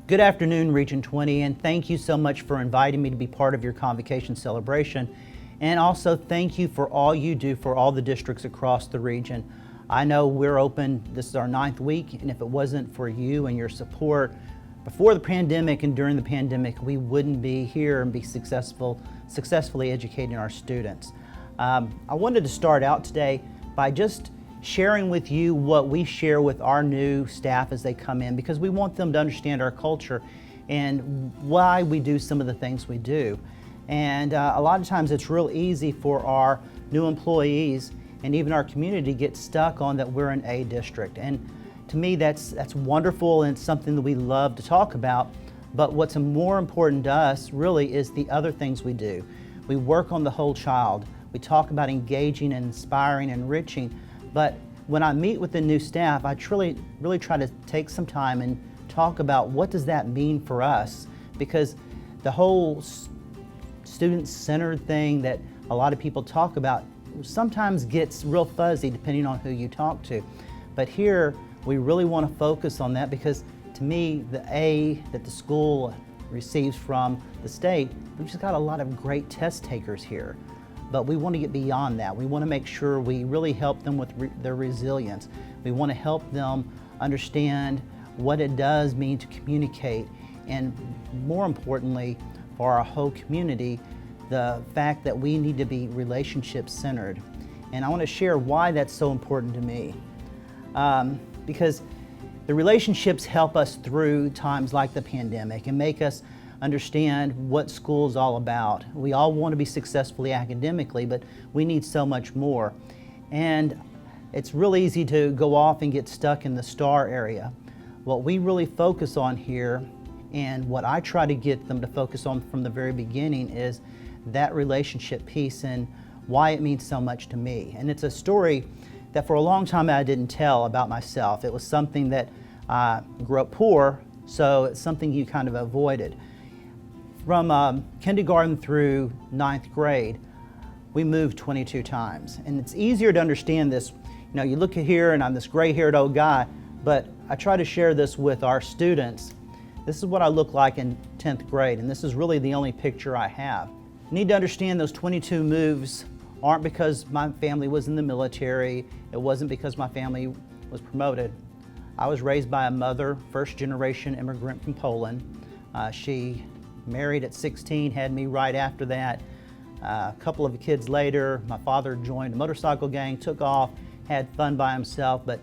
Good afternoon, Region 20, and thank you so much for inviting me to be part of your convocation celebration. And also thank you for all you do for all the districts across the region. I know we're open, this is our 9th week, and if it wasn't for you and your support before the pandemic and during the pandemic, we wouldn't be here and be successfully educating our students. I wanted to start out today by just sharing with you what we share with our new staff as they come in, because we want them to understand our culture and why we do some of the things we do. And a lot of times it's real easy for our new employees and even our community to get stuck on that we're an A district. And to me, that's wonderful, and it's something that we love to talk about. But what's more important to us really is the other things we do. We work on the whole child. We talk about engaging and inspiring and enriching. But when I meet with the new staff, I really try to take some time and talk about what does that mean for us, because the whole student-centered thing that a lot of people talk about sometimes gets real fuzzy depending on who you talk to. But here we really want to focus on that, because to me, the A that the school receives from the state, we've just got a lot of great test takers here. But we want to get beyond that. We want to make sure we really help them with their resilience. We want to help them understand what it does mean to communicate, and more importantly, for our whole community, the fact that we need to be relationship-centered. And I want to share why that's so important to me. Because the relationships help us through times like the pandemic and make us understand what school's all about. We all want to be successfully academically, but we need so much more. And it's real easy to go off and get stuck in the STAR area. What we really focus on here, and what I try to get them to focus on from the very beginning, is that relationship piece and why it means so much to me. And it's a story that for a long time I didn't tell about myself. It was something that I grew up poor, so it's something you kind of avoided. From kindergarten through 9th grade, we moved 22 times. And it's easier to understand this. You know, you look at here and I'm this gray-haired old guy, but I try to share this with our students. This is what I look like in 10th grade, and this is really the only picture I have. You need to understand those 22 moves aren't because my family was in the military. It wasn't because my family was promoted. I was raised by a mother, first-generation immigrant from Poland. She married at 16, had me right after that. A couple of kids later, my father joined a motorcycle gang, took off, had fun by himself. But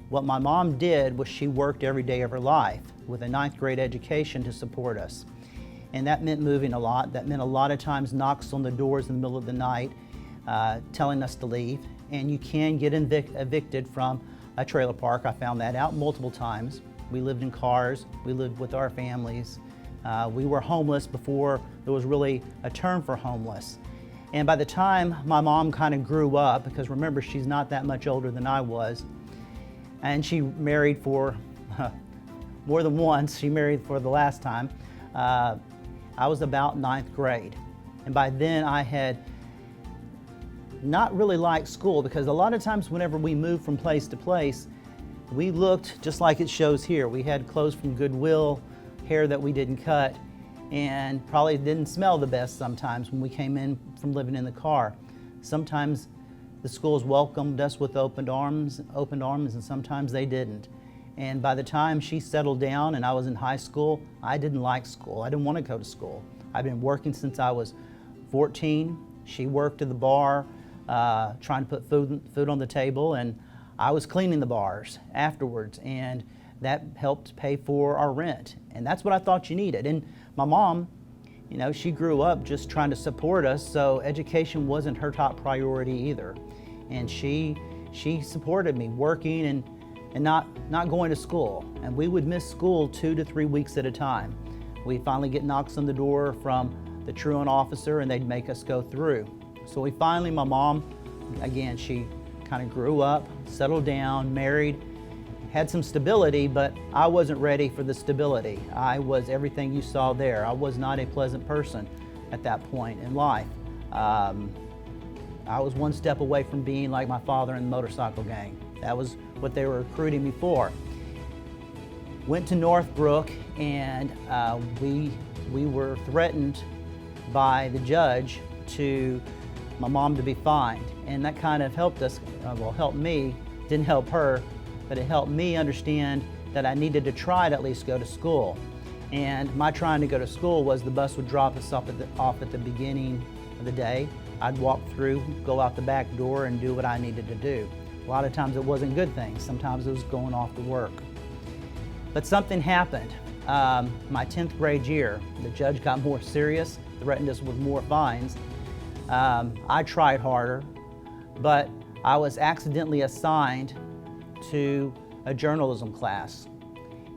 what my mom did was she worked every day of her life with a 9th grade education to support us. And that meant moving a lot. That meant a lot of times knocks on the doors in the middle of the night, telling us to leave. And you can get evicted from a trailer park. I found that out multiple times. We lived in cars. We lived with our families. We were homeless before there was really a term for homeless. And by the time my mom kind of grew up, because remember, she's not that much older than I was, and she married for more than once. She married for the last time. I was about 9th grade. And by then I had not really liked school, because a lot of times whenever we moved from place to place, we looked just like it shows here. We had clothes from Goodwill, hair that we didn't cut, and probably didn't smell the best sometimes when we came in from living in the car. Sometimes the schools welcomed us with open arms, and sometimes they didn't. And by the time she settled down and I was in high school, I didn't like school. I didn't want to go to school. I've been working since I was 14. She worked at the bar, trying to put food on the table, and I was cleaning the bars afterwards, and that helped pay for our rent. And that's what I thought you needed. And my mom, you know, she grew up just trying to support us, so education wasn't her top priority either. And she supported me working and not going to school. And we would miss school 2 to 3 weeks at a time. We'd finally get knocks on the door from the truant officer, and they'd make us go through. So my mom, again, she kind of grew up, settled down, married, had some stability, but I wasn't ready for the stability. I was everything you saw there. I was not a pleasant person at that point in life. I was one step away from being like my father in the motorcycle gang. That was what they were recruiting me for. went to Northbrook, and we were threatened by the judge to my mom to be fined, and that kind of helped us, well, helped me, didn't help her, but it helped me understand that I needed to try to at least go to school. And my trying to go to school was the bus would drop us off at the beginning of the day. I'd walk through, go out the back door, and do what I needed to do. A lot of times it wasn't good things. Sometimes it was going off to work. But something happened. My 10th grade year, the judge got more serious, threatened us with more fines. I tried harder, but I was accidentally assigned to a journalism class.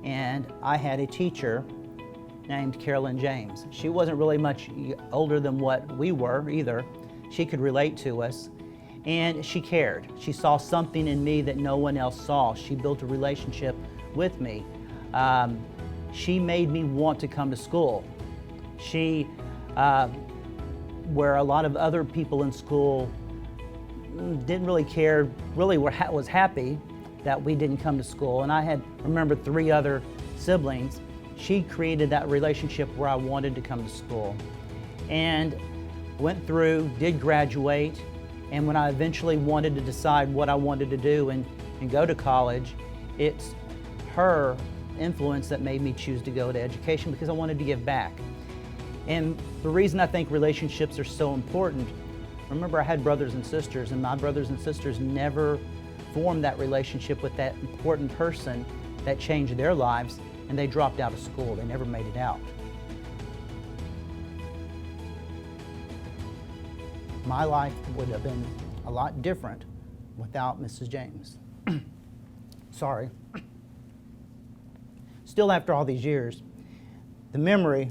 And I had a teacher named Carolyn James. She wasn't really much older than what we were either. She could relate to us, and she cared. She saw something in me that no one else saw. She built a relationship with me. She made me want to come to school. She, where a lot of other people in school didn't really care, really was happy that we didn't come to school, and I had remembered 3 other siblings. She created that relationship where I wanted to come to school, and went through, did graduate, and when I eventually wanted to decide what I wanted to do and go to college, it's her influence that made me choose to go to education, because I wanted to give back. And the reason I think relationships are so important, remember I had brothers and sisters, and my brothers and sisters never formed that relationship with that important person that changed their lives, and they dropped out of school. They never made it out. My life would have been a lot different without Mrs. James. Sorry. Still, after all these years, the memory,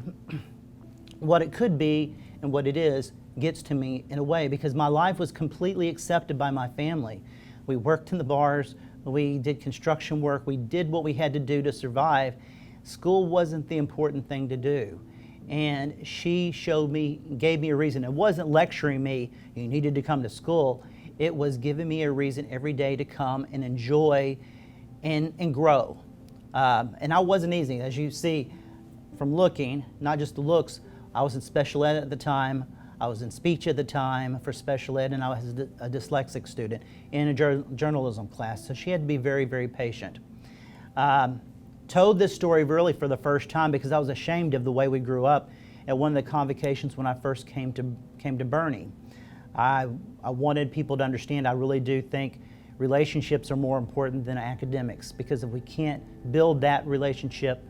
what it could be and what it is, gets to me in a way, because my life was completely accepted by my family. We worked in the bars, we did construction work, we did what we had to do to survive. School wasn't the important thing to do. And she showed me, gave me a reason. It wasn't lecturing me, you needed to come to school. It was giving me a reason every day to come and enjoy and grow. And I wasn't easy, as you see from looking, not just the looks. I was in special ed at the time, I was in speech at the time for special ed, and I was a dyslexic student in a journalism class, so she had to be very, very patient. Told this story really for the first time because I was ashamed of the way we grew up at one of the convocations when I first came to Bernie. I wanted people to understand I really do think relationships are more important than academics, because if we can't build that relationship,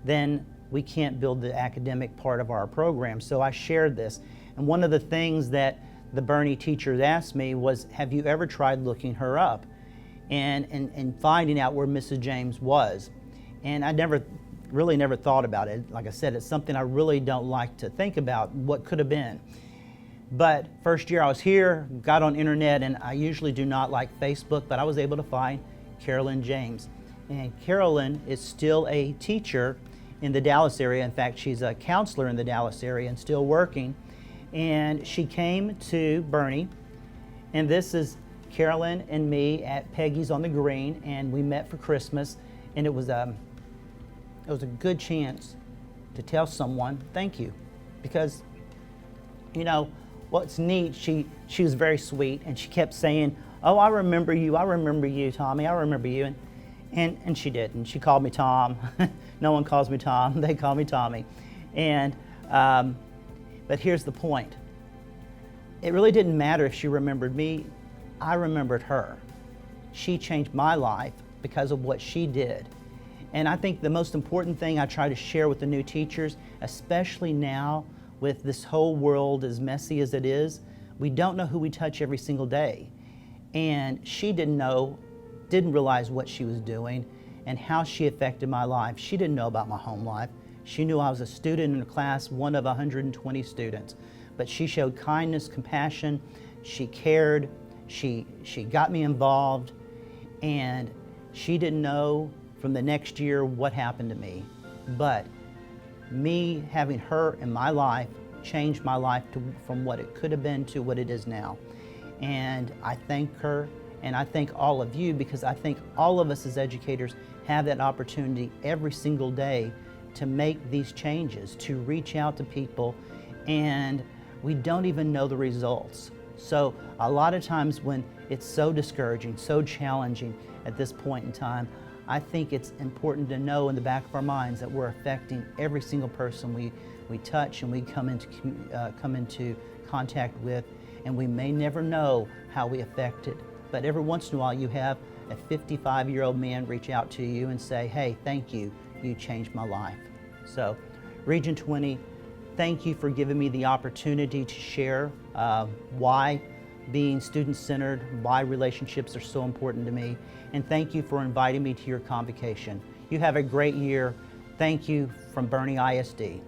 then we can't build the academic part of our program. So I shared this. And one of the things that the Bernie teachers asked me was, have you ever tried looking her up and finding out where Mrs. James was? And I really never thought about it. Like I said, it's something I really don't like to think about, what could have been. But first year I was here, got on internet, and I usually do not like Facebook, but I was able to find Carolyn James. And Carolyn is still a teacher in the Dallas area. In fact, she's a counselor in the Dallas area and still working. And she came to Bernie, and this is Carolyn and me at Peggy's on the Green, and we met for Christmas, and it was a good chance to tell someone thank you, because, you know, what's neat, she was very sweet, and she kept saying, oh, I remember you, Tommy, I remember you, and she did, and she called me Tom. No one calls me Tom, they call me Tommy. And but here's the point. It really didn't matter if she remembered me, I remembered her. She changed my life because of what she did. And I think the most important thing I try to share with the new teachers, especially now with this whole world as messy as it is, we don't know who we touch every single day. And she didn't realize what she was doing and how she affected my life. She didn't know about my home life. She knew I was a student in a class, one of 120 students. But she showed kindness, compassion, she cared, she got me involved, and she didn't know from the next year what happened to me. But me having her in my life changed my life from what it could have been to what it is now. And I thank her, and I thank all of you, because I think all of us as educators have that opportunity every single day to make these changes, to reach out to people, and we don't even know the results. So a lot of times when it's so discouraging, so challenging at this point in time, I think it's important to know in the back of our minds that we're affecting every single person we touch and we come into contact with, and we may never know how we affect it. But every once in a while you have a 55-year-old man reach out to you and say, hey, thank you, you changed my life. So Region 20, thank you for giving me the opportunity to share why being student-centered, why relationships are so important to me, and thank you for inviting me to your convocation. You have a great year. Thank you from Boerne ISD.